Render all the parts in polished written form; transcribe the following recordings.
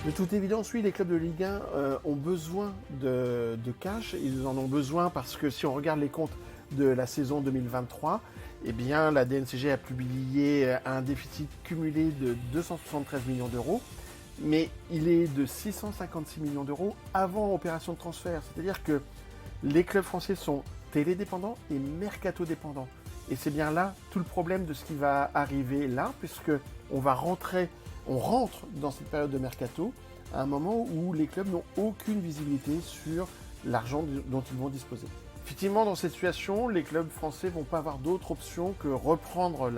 De toute évidence, oui, les clubs de Ligue 1 ont besoin de cash. Ils en ont besoin parce que si on regarde les comptes de la saison 2023, eh bien, la DNCG a publié un déficit cumulé de 273 millions d'euros, mais il est de 656 millions d'euros avant opération de transfert. C'est-à-dire que les clubs français sont télédépendants et mercato-dépendants. Et c'est bien là tout le problème de ce qui va arriver là, puisque on rentre dans cette période de mercato à un moment où les clubs n'ont aucune visibilité sur l'argent dont ils vont disposer. Effectivement, dans cette situation, les clubs français vont pas avoir d'autre option que reprendre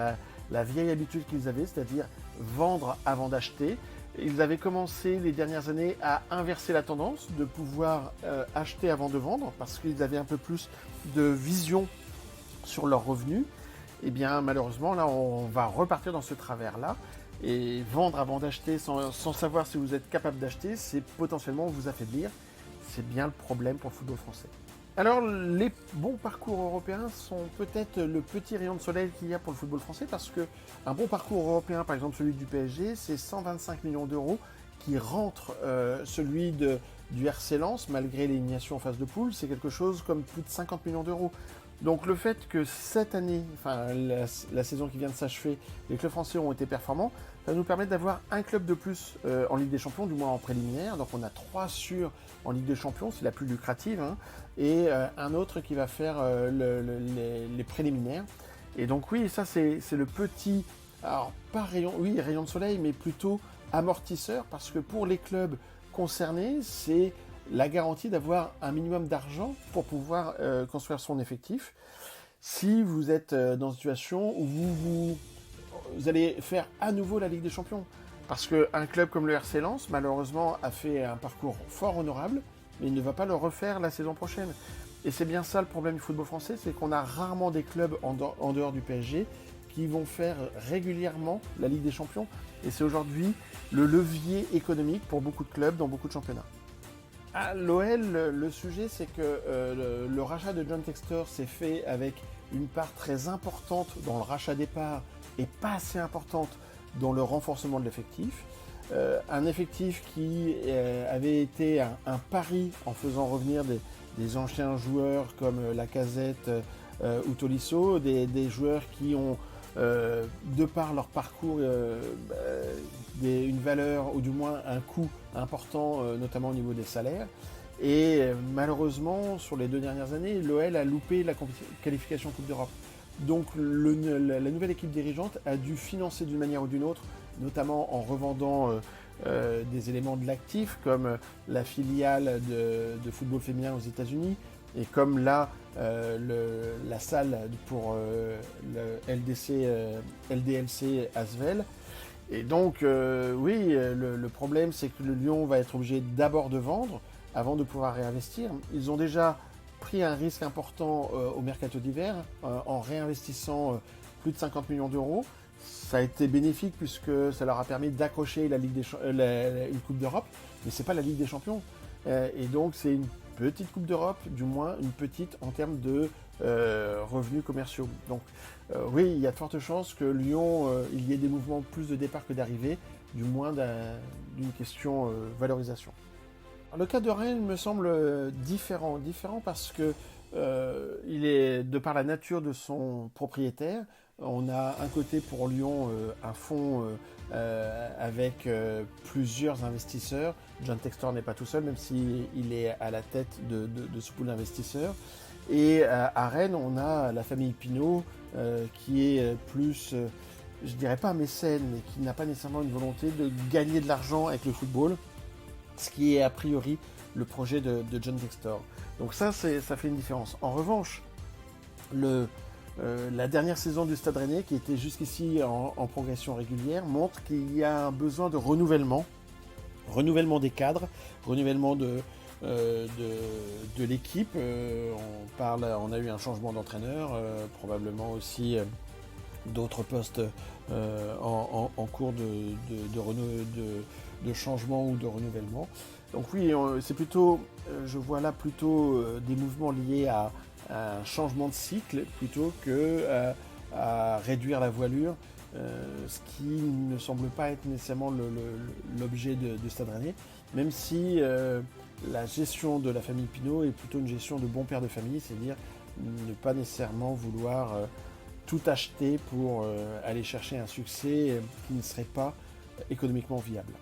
la vieille habitude qu'ils avaient, c'est-à-dire vendre avant d'acheter. Ils avaient commencé les dernières années à inverser la tendance, de pouvoir acheter avant de vendre, parce qu'ils avaient un peu plus de vision sur leurs revenus. Et bien malheureusement, là, on va repartir dans ce travers-là. Et vendre avant d'acheter sans savoir si vous êtes capable d'acheter, c'est potentiellement vous affaiblir. C'est bien le problème pour le football français. Alors, les bons parcours européens sont peut-être le petit rayon de soleil qu'il y a pour le football français, parce que un bon parcours européen, par exemple celui du PSG, c'est 125 millions d'euros qui rentrent. Celui du RC Lens, malgré l'élimination en phase de poule, c'est quelque chose comme plus de 50 millions d'euros. Donc le fait que cette année, enfin la saison qui vient de s'achever, les clubs français ont été performants, ça va nous permettre d'avoir un club de plus en Ligue des Champions, du moins en préliminaire. Donc on a 3 sûrs en Ligue des Champions, c'est la plus lucrative, hein, et un autre qui va faire les préliminaires. Et donc oui, ça c'est le petit, alors pas rayon, oui rayon de soleil, mais plutôt amortisseur, parce que pour les clubs concernés, c'est la garantie d'avoir un minimum d'argent pour pouvoir construire son effectif. Si vous êtes dans une situation où vous allez faire à nouveau la Ligue des Champions, parce qu'un club comme le RC Lens, malheureusement, a fait un parcours fort honorable, mais il ne va pas le refaire la saison prochaine. Et c'est bien ça le problème du football français, c'est qu'on a rarement des clubs en dehors du PSG qui vont faire régulièrement la Ligue des Champions. Et c'est aujourd'hui le levier économique pour beaucoup de clubs dans beaucoup de championnats. À l'OL, le sujet, c'est que le rachat de John Textor s'est fait avec une part très importante dans le rachat des parts et pas assez importante dans le renforcement de l'effectif. Un effectif qui avait été un pari en faisant revenir des anciens joueurs comme Lacazette ou Tolisso, des joueurs qui ont, de par leur parcours, une valeur ou du moins un coût important, notamment au niveau des salaires. Et malheureusement, sur les 2 dernières années, l'OL a loupé la qualification Coupe d'Europe. Donc la nouvelle équipe dirigeante a dû financer d'une manière ou d'une autre, notamment en revendant des éléments de l'actif, comme la filiale de football féminin aux États-Unis, et comme là, la salle pour le LDLC Asvel. Et donc, oui, le problème, c'est que le Lyon va être obligé d'abord de vendre avant de pouvoir réinvestir. Ils ont déjà pris un risque important au mercato d'hiver en réinvestissant plus de 50 millions d'euros. Ça a été bénéfique puisque ça leur a permis d'accrocher une Coupe d'Europe, mais c'est pas la Ligue des Champions. Et donc, c'est une petite Coupe d'Europe, du moins une petite en termes de revenus commerciaux. Donc oui, il y a de fortes chances que Lyon, il y ait des mouvements plus de départ que d'arrivée, du moins d'une question valorisation. Alors, le cas de Rennes me semble différent parce que il est, de par la nature de son propriétaire, on a un côté pour Lyon un fonds avec plusieurs investisseurs. John Textor n'est pas tout seul, même s'il est à la tête de ce pool d'investisseurs. Et à Rennes, on a la famille Pinault qui est plus, je dirais pas un mécène, mais qui n'a pas nécessairement une volonté de gagner de l'argent avec le football, ce qui est a priori le projet de John Textor. Donc ça fait une différence. En revanche, la dernière saison du Stade Rennais, qui était jusqu'ici en progression régulière, montre qu'il y a un besoin de renouvellement des cadres, renouvellement de l'équipe. On a eu un changement d'entraîneur, probablement aussi d'autres postes en cours de changement ou de renouvellement. Donc oui, c'est plutôt, je vois là plutôt des mouvements liés à un changement de cycle plutôt que à réduire la voilure ce qui ne semble pas être nécessairement l'objet de Stade Rennais, même si la gestion de la famille Pinault est plutôt une gestion de bon père de famille, c'est-à-dire ne pas nécessairement vouloir tout acheter pour aller chercher un succès qui ne serait pas économiquement viable.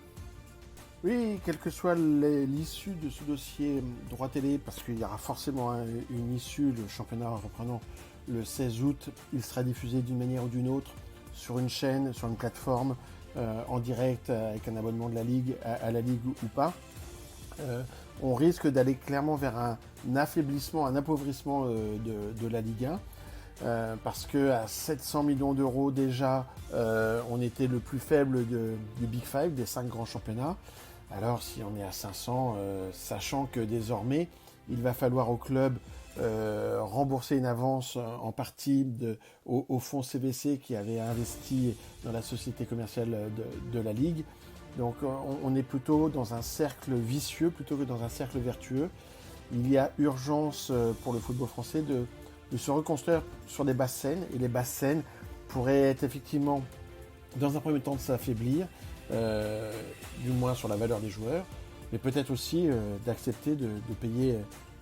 Oui, quelle que soit l'issue de ce dossier droit télé, parce qu'il y aura forcément une issue, le championnat reprenant le 16 août, il sera diffusé d'une manière ou d'une autre sur une chaîne, sur une plateforme, en direct avec un abonnement de la Ligue à la Ligue ou pas. On risque d'aller clairement vers un affaiblissement, un appauvrissement de la Ligue 1. Parce qu'à 700 millions d'euros déjà, on était le plus faible du Big Five, des 5 grands championnats. Alors si on est à 500, sachant que désormais, il va falloir au club rembourser une avance en partie au fonds CVC qui avait investi dans la société commerciale de la Ligue. Donc on est plutôt dans un cercle vicieux plutôt que dans un cercle vertueux. Il y a urgence pour le football français de se reconstruire sur des basses scènes, et les basses scènes pourraient être effectivement, dans un premier temps, de s'affaiblir, du moins sur la valeur des joueurs, mais peut-être aussi d'accepter de payer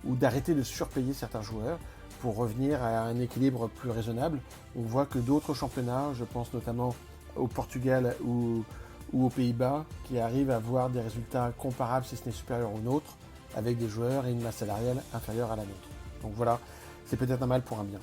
ou d'arrêter de surpayer certains joueurs pour revenir à un équilibre plus raisonnable. On voit que d'autres championnats, je pense notamment au Portugal ou aux Pays-Bas, qui arrivent à avoir des résultats comparables, si ce n'est supérieurs aux nôtres, avec des joueurs et une masse salariale inférieure à la nôtre. Donc voilà, c'est peut-être un mal pour un bien.